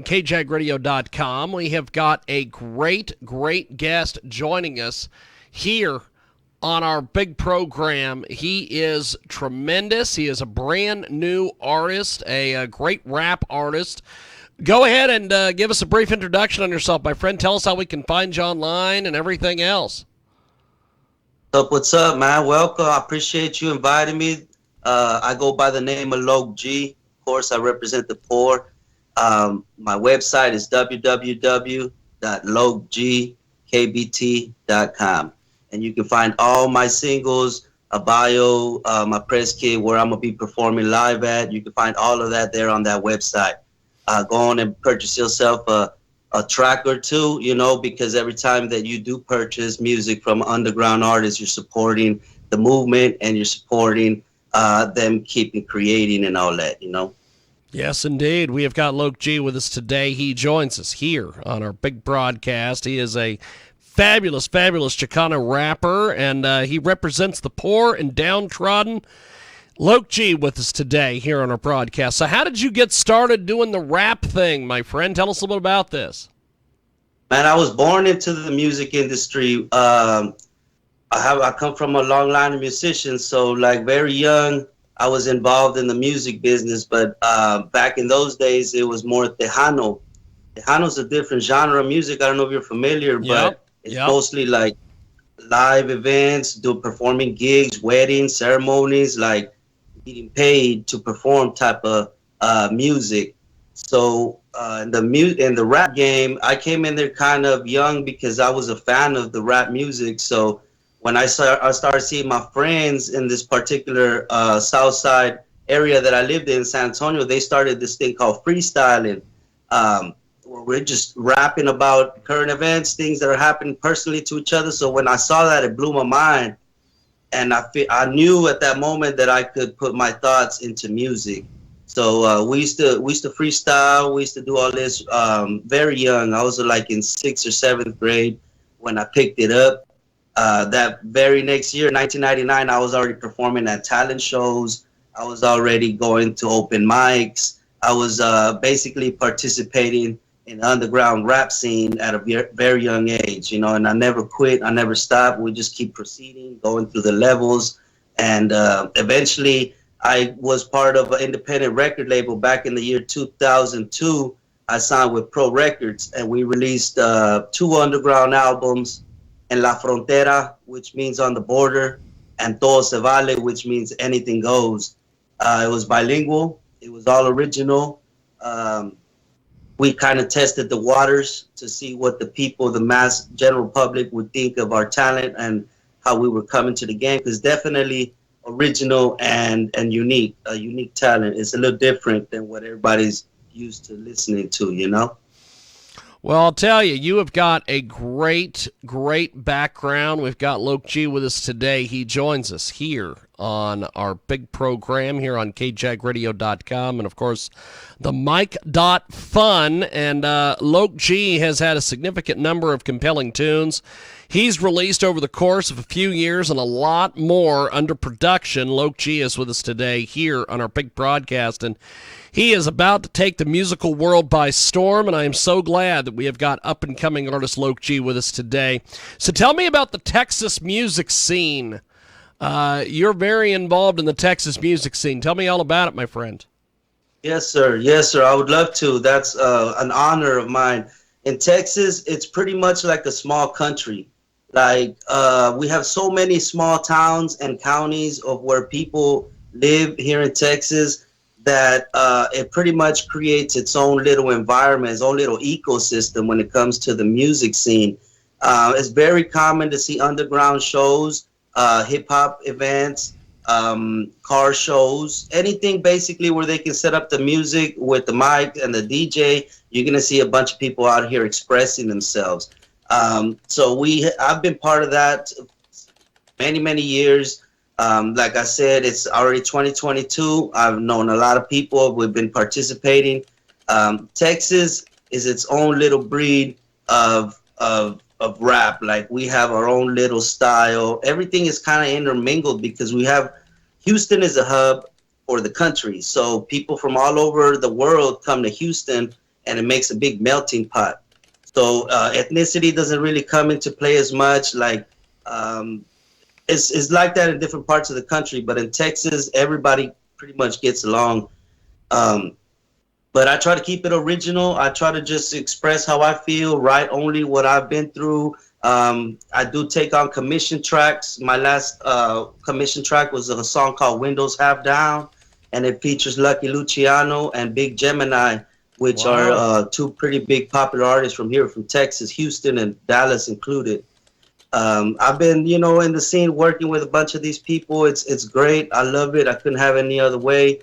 KJAGradio.com. We have got a great guest joining us here on our big program. He is tremendous. He is a brand new artist, a great rap artist. Go ahead and give us a brief introduction on yourself, my friend. Tell us how we can find you online and everything else. What's up, man? Welcome. I appreciate you inviting me. I go by the name of Loke G. Of course, I represent the poor. My website is www.lokegkbt.com. And you can find all my singles, a bio, my press kit, where I'm going to be performing live at. You can find all of that there on that website. Go on and purchase yourself a track or two, because every time that you do purchase music from underground artists, you're supporting the movement and you're supporting them keeping creating and all that, Yes, indeed. We have got Loke G with us today. He joins us here on our big broadcast. He is a fabulous Chicano rapper, and he represents the poor and downtrodden. Loke G with us today here on our broadcast. So how did you get started doing the rap thing, my friend? Tell us a little bit about this. Man, I was born into the music industry. I come from a long line of musicians, so like very young, I was involved in the music business. But back in those days, it was more Tejano. Tejano's a different genre of music. I don't know if you're familiar, but it's mostly like live events, performing gigs, weddings, ceremonies, like getting paid to perform type of music. So in the rap game, I came in there kind of young because I was a fan of the rap music. So when I started seeing my friends in this particular South Side area that I lived in, San Antonio, they started this thing called freestyling. Where we're just rapping about current events, things that are happening personally to each other. So when I saw that, it blew my mind. And I knew at that moment that I could put my thoughts into music. So we used to freestyle. We used to do all this very young. I was like in 6th or 7th grade when I picked it up. That very next year, 1999, I was already performing at talent shows. I was already going to open mics. I was basically participating in the underground rap scene at a very young age, and I never quit. I never stopped. We just keep proceeding, going through the levels. And eventually I was part of an independent record label back in the year 2002. I signed with Pro Records, and we released 2 underground albums, En La Frontera, which means on the border, and Todo Se Vale, which means anything goes. It was bilingual. It was all original. We kind of tested the waters to see what the people, the mass general public, would think of our talent and how we were coming to the game. Because definitely original and unique. A unique talent is a little different than what everybody's used to listening to, Well, I'll tell you, you have got a great background. We've got Loke G with us today. He joins us here on our big program here on KJAGradio.com and, of course, the mic.fun. And Loke G has had a significant number of compelling tunes. He's released over the course of a few years and a lot more under production. Loke G is with us today here on our big broadcast, and he is about to take the musical world by storm, and I am so glad that we have got up-and-coming artist Loke G with us today. So tell me about the Texas music scene. You're very involved in the Texas music scene. Tell me all about it, my friend. Yes, sir. Yes, sir. I would love to. That's an honor of mine. In Texas, it's pretty much like a small country. Like we have so many small towns and counties of where people live here in Texas that it pretty much creates its own little environment, its own little ecosystem when it comes to the music scene. It's very common to see underground shows, hip-hop events, car shows, anything basically where they can set up the music with the mic and the DJ. You're going to see a bunch of people out here expressing themselves. So I've been part of that many years. Like I said, it's already 2022. I've known a lot of people. We've been participating. Texas is its own little breed of rap. Like we have our own little style. Everything is kind of intermingled because Houston is a hub for the country. So people from all over the world come to Houston and it makes a big melting pot. So ethnicity doesn't really come into play as much. Like it's like that in different parts of the country, but in Texas, everybody pretty much gets along. Um, but I try to keep it original. I try to just express how I feel, write only what I've been through. I do take on commission tracks. My last commission track was a song called Windows Half Down, and it features Lucky Luciano and Big Gemini, which Wow. are two pretty big popular artists from here, from Texas, Houston, and Dallas included. I've been, in the scene working with a bunch of these people. It's great. I love it. I couldn't have any other way.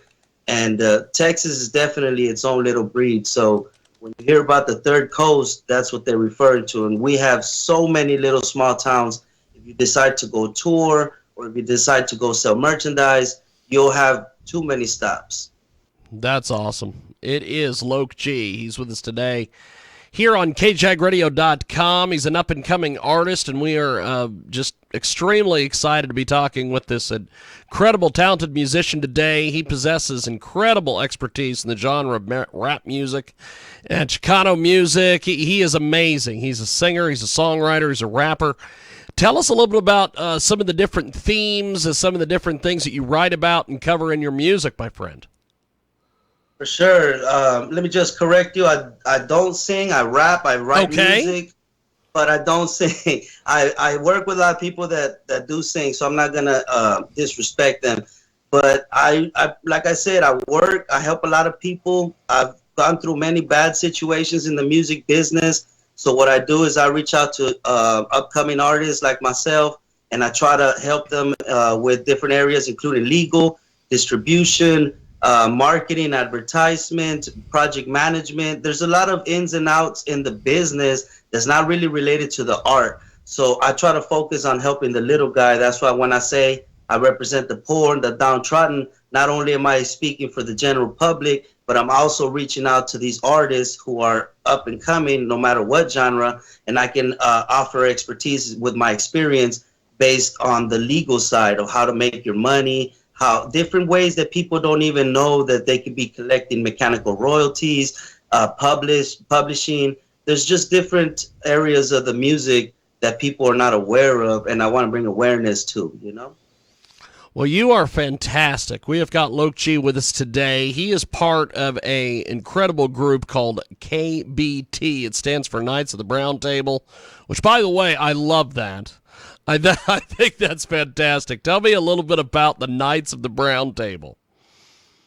And Texas is definitely its own little breed. So when you hear about the third coast, that's what they're referring to. And we have so many little small towns. If you decide to go tour or if you decide to go sell merchandise, you'll have too many stops. That's awesome. It is Loke G. He's with us today here on KJAGradio.com. He's an up-and-coming artist, and we are just extremely excited to be talking with this incredible, talented musician today. He possesses incredible expertise in the genre of rap music and Chicano music. He is amazing. He's a singer, he's a songwriter, he's a rapper. Tell us a little bit about some of the different themes, some of the different things that you write about and cover in your music, my friend. For sure. Let me just correct you. I don't sing. I rap. I write music, but I don't sing. I work with a lot of people that do sing, so I'm not gonna disrespect them. But I like I said, I work. I help a lot of people. I've gone through many bad situations in the music business. So what I do is I reach out to upcoming artists like myself, and I try to help them with different areas, including legal, distribution, marketing, advertisement, project management. There's a lot of ins and outs in the business that's not really related to the art. So I try to focus on helping the little guy. That's why when I say I represent the poor and the downtrodden, not only am I speaking for the general public, but I'm also reaching out to these artists who are up and coming, no matter what genre, and I can offer expertise with my experience based on the legal side of how to make your money, how different ways that people don't even know that they could be collecting mechanical royalties, publishing. There's just different areas of the music that people are not aware of, and I want to bring awareness to. Well, you are fantastic. We have got Loke G with us today. He is part of an incredible group called KBT. It stands for Knights of the Brown Table, which, by the way, I love that. I think that's fantastic. Tell me a little bit about the Knights of the Brown Table.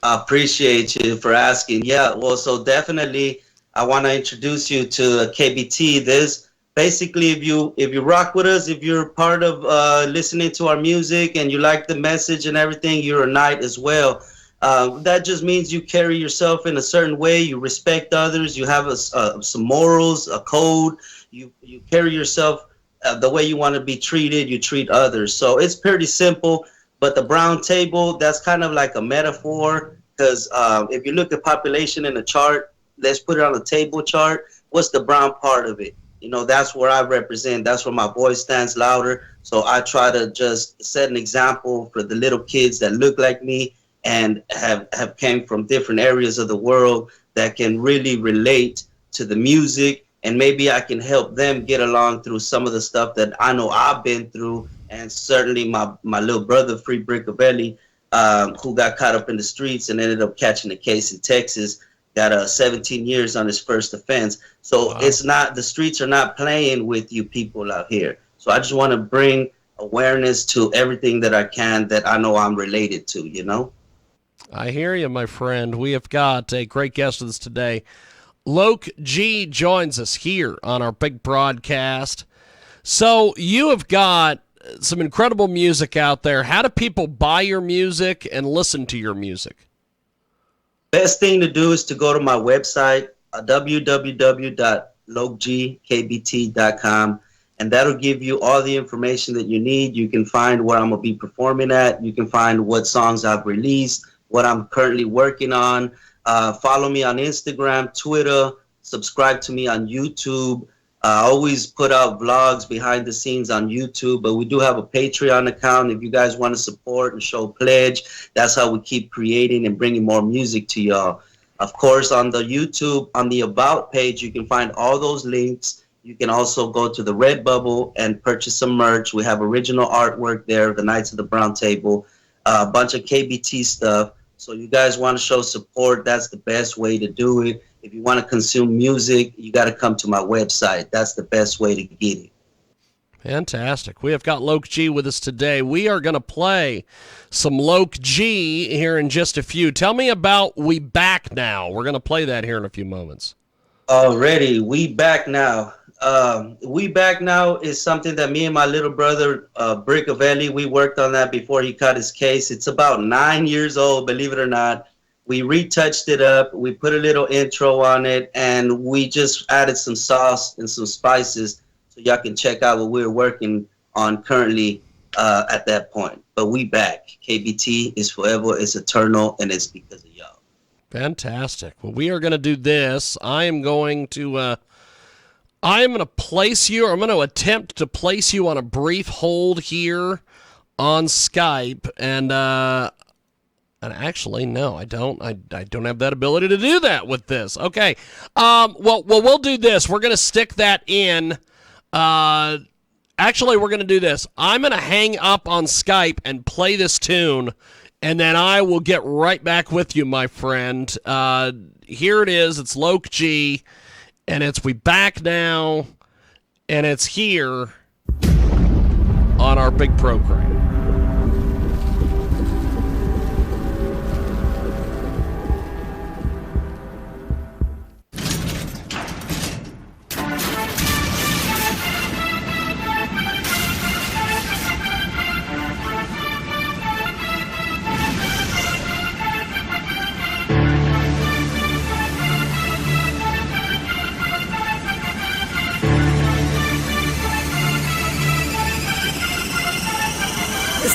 I appreciate you for asking. Yeah, well, so definitely I want to introduce you to KBT. This basically, if you rock with us, if you're part of listening to our music and you like the message and everything, you're a knight as well. That just means you carry yourself in a certain way. You respect others. You have some morals, a code. You carry yourself the way you want to be treated, you treat others. So it's pretty simple. But the brown table, that's kind of like a metaphor, because if you look at population in a chart, let's put it on a table chart. What's the brown part of it? That's where I represent. That's where my voice stands louder. So I try to just set an example for the little kids that look like me and have came from different areas of the world that can really relate to the music. And maybe I can help them get along through some of the stuff that I know I've been through. And certainly my little brother, Free Brickabelli, who got caught up in the streets and ended up catching a case in Texas, got 17 years on his first offense. So wow. It's not, the streets are not playing with you people out here. So I just want to bring awareness to everything that I can that I know I'm related to, I hear you, my friend. We have got a great guest with us today. Loke G joins us here on our big broadcast. So you have got some incredible music out there. How do people buy your music and listen to your music? Best thing to do is to go to my website, www.lokegkbt.com, and that'll give you all the information that you need. You can find where I'm going to be performing at. You can find what songs I've released, what I'm currently working on. Follow me on Instagram, Twitter, subscribe to me on YouTube. I always put out vlogs behind the scenes on YouTube, but we do have a Patreon account. If you guys want to support and show pledge, that's how we keep creating and bringing more music to y'all. Of course, on the YouTube, on the About page, you can find all those links. You can also go to the Redbubble and purchase some merch. We have original artwork there, the Knights of the Brown Table, a bunch of KBT stuff. So you guys want to show support, that's the best way to do it. If you want to consume music, you got to come to my website. That's the best way to get it. Fantastic. We have got Loke G with us today. We are going to play some Loke G here in just a few. Tell me about We Back Now. We're going to play that here in a few moments. Already, We Back Now. We Back Now is something that me and my little brother, Brick Avelli, we worked on that before he cut his case. It's about 9 years old, believe it or not. We retouched it up. We put a little intro on it, and we just added some sauce and some spices so y'all can check out what we're working on currently at that point. But we back. KBT is forever, it's eternal, and it's because of y'all. Fantastic. Well, we are going to do this. I am going to place you, or I'm going to attempt to place you on a brief hold here on Skype, and actually, no, I don't. I don't have that ability to do that with this. Okay. Well, we'll do this. We're going to stick that in. Actually, we're going to do this. I'm going to hang up on Skype and play this tune, and then I will get right back with you, my friend. Here it is. It's Loke G, and it's We Back Now, and it's here on our big program.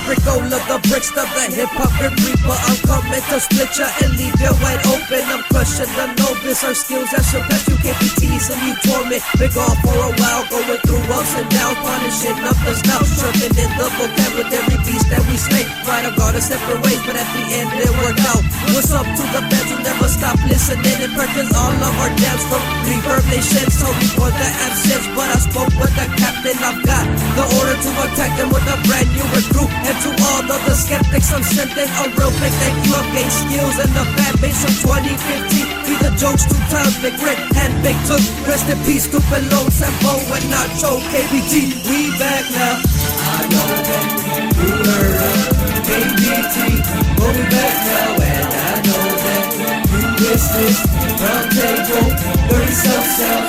Ricola, the bricks of the hip-hop and reaper. I'm coming to split ya and leave you wide open. I'm crushing the novice. Our skills that surpass you KPTs and you torment. Been gone for a while, going through ups and downs, polishing up the snout, sharpening in the vocabulary beast that we slay. Right, I've gone our separate ways, but at the end it worked out. What's up to the fans who never stop listening and purchase all of our dance from Reverb Nation? Sorry for the absence, but I spoke with the captain. I've got the order to attack them with a brand new recruit. And to all of the skeptics, I'm sending a real big thank you. I've gained skills and the fan base from 2015. Be the jokes 2 times, big grit and big took. Rest in peace, stupid low, Sambo and Nacho, KBT. We back now. I know that you heard of KBT, but we back now, and I know that you missed this. Round table, 30 self-self,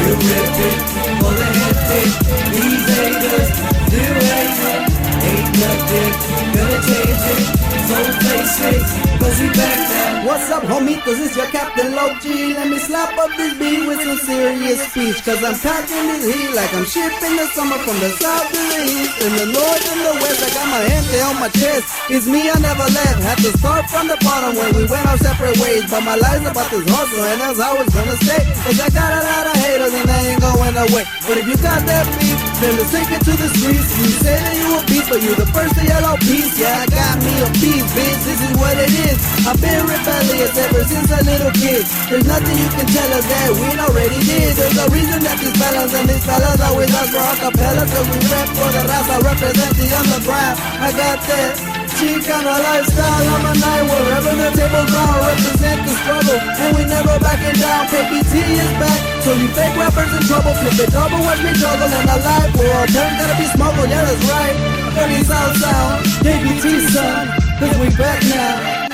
we're ripping, full of hectic. These haters, they're hating. Ain't nothing gonna change it, so face it, cause we back now. What's up, homie? Cause it's your Captain Loke G. Let me slap up this beat with some serious speech. Cause I'm packing this heat like I'm shipping the summer from the south to the east. In the north and the west, I got my gente on my chest. It's me, I never left. Had to start from the bottom when we went our separate ways. But my life's about this hustle and that's how it's gonna stay. Cause I got a lot of haters and they ain't going away. But if you got that beef, then let's take it to the streets. You say that you a beef, but you the first to yell out peace. Yeah, I got me a beef, bitch. This is what it is. I've been rebellious ever since a little kid. There's nothing you can tell us that we already did. There's a reason that these fellas and these fellas always ask for acapella. Cause we rap for the raza, represent the underground. I got that Chicano lifestyle on my night. Wherever the tables are, represent the struggle. And we never backing down. KBT is back. So you fake rappers in trouble. Flip it double, watch me juggle. And a life where our parents gotta be smuggled. Yeah, that's right. 30 South Sound, KBT son. Cause we back now.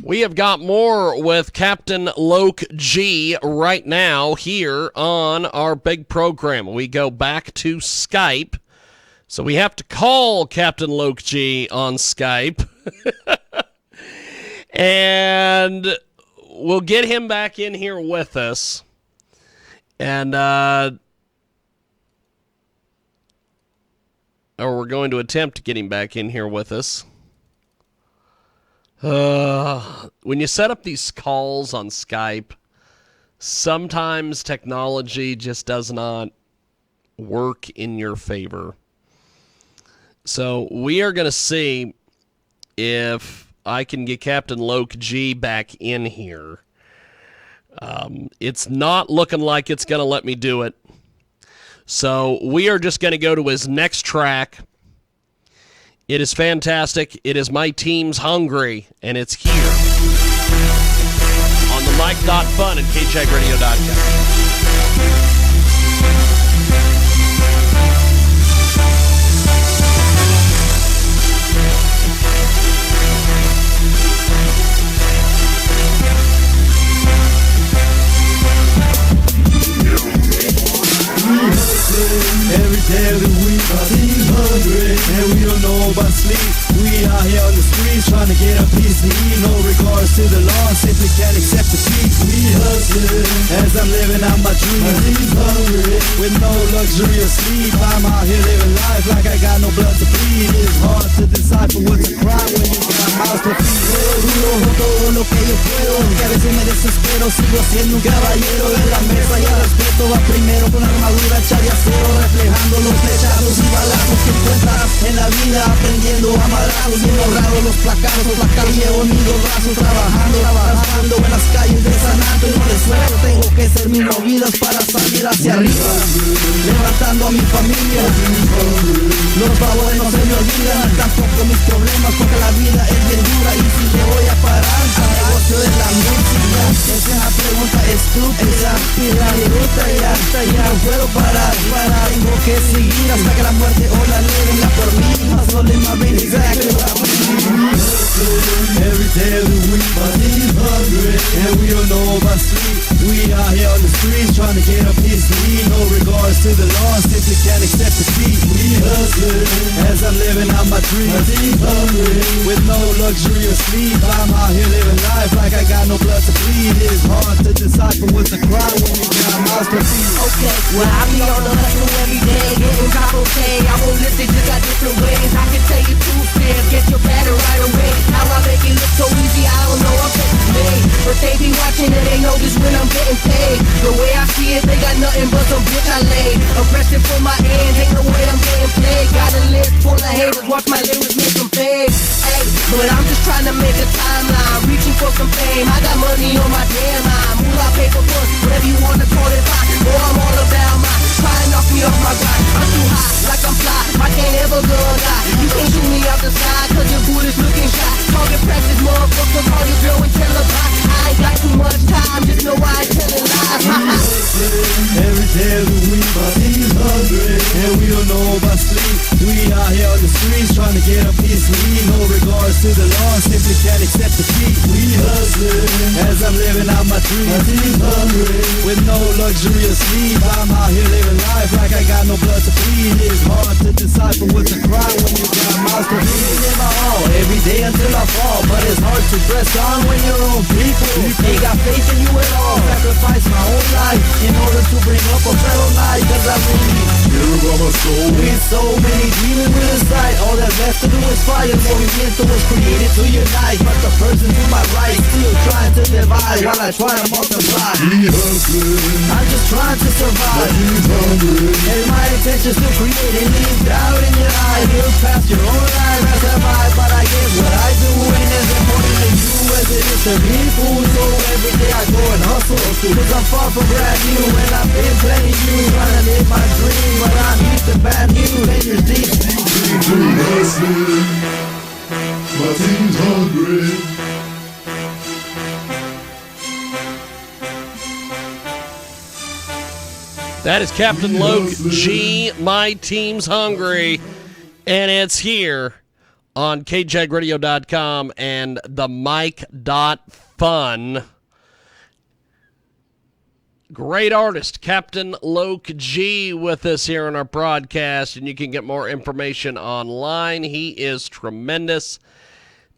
We have got more with Captain Loke G right now here on our big program. We go back to Skype. So we have to call Captain Loke G on Skype. And we'll get him back in here with us. And or we're going to attempt to get him back in here with us. When you set up these calls on Skype, sometimes technology just does not work in your favor. So we are going to see if I can get Captain Loke G back in here. It's not looking like it's going to let me do it. So we are just going to go to his next track. It is fantastic. It is My Team's Hungry, and it's here on the mic.fun at KJAGradio.com. Every day of the week, my team's hungry, and we don't know about sleep. We out here on the streets trying to get a piece to eat. No regards to the law, simply can't accept defeat. We hustling as I'm living out my dream. My team's hungry with no luxury of sleep. I'm out here living life like I got no blood to bleed. It's hard to decipher what's a crime when you got mouths to feed. Duro todo lo que yo puedo, que a veces me desespero. Sigo siendo un caballero de la mesa y el respeto va primero con la armadura hecha de acero, reflejando los flechazos y balazos que encuentras en la vida, aprendiendo amarrados, bien honrados los placados, llevo en mis dos brazos, trabajando en las calles de San Antonio, no les suelto, tengo que ser mis movidas para salir hacia arriba, levantando a mi familia, los favores no se me olvidan, tampoco mis problemas, porque la vida es bien dura y si te voy a parar, al negocio de la música, es una pregunta estúpida, mi ruta ya, no puedo parar, tengo que seguir hasta que la muerte o la ley venga por mí. Hustle in my brain, exactly what I believe. Every day of the week, my team's hungry, and we don't know about sleep. We out here on the streets trying to get a piece to eat. No regards to the law, simply can't accept defeat. We hustling as I'm living out my dream. My team's hungry with no luxury of sleep. I'm out here living life like I got no blood to bleed. It's hard to decipher what's a crime when you got mouths to feed. Okay, well I be on the hustle every day, getting Capo pay. I won't list it, just got different ways. I can tell you two steps, get your batter right away. How I make it look so easy, I don't know, I'm getting made. But they be watching and they know this when I'm getting paid. The way I see it, they got nothing but some bitch I laid. Oppressing for my ends, ain't no way I'm getting played. Got a list full of haters, watch my lyrics make them fade. Hey, but I'm just trying to make a timeline, reaching for some fame. I got money on my damn line, moolah, paper, bus, whatever you wanna call it, fine. Boy, I'm all about mine, try and knock me off my grind. I'm too high, like I'm fly, I can't ever go die. You can't shoot me out the sky, cause your boot is looking shy. Target practice, motherfucker, call your girl and tell her bye. I ain't got too much time, just know I ain't telling lies. Every day of the week, my team's hungry, and we don't know about sleep. We out here on the streets trying to get a piece to eat. No regards to the law, simply can't accept defeat. We hustling as I'm living out my dream. My team's hungry with no luxury of sleep. I'm out here living life like I got no blood to bleed. It's hard to decipher what's a crime when you got mouths to feed. In my all, every day until I fall, but it's hard to press on when your own people ain't got faith in you at all. Sacrifice my own life in order to bring up a fellow life, cause I really care about my soul. With so many demons with sight, all that's left to do is fight. And movimiento was created to unite, but the person to my right still trying to divide while I try to multiply. I'm just trying to survive, and my intentions to create and leave doubt in your eye. Look past your own life, I survive, but I guess what I do ain't as important to you as it is to me, fool. So every day I go and hustle, cause I'm far from brand new, and I've been plenty you trying to live my dream, but I'm used to bad news and you're deep. My team's hungry. That is Captain Loke G, My Team's Hungry, and it's here on KJAGradio.com and the mic.fun. Great artist, Captain Loke G, with us here on our broadcast, and you can get more information online. He is tremendous.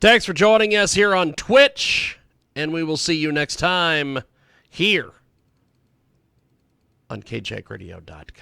Thanks for joining us here on Twitch, and we will see you next time here on KJAGradio.com.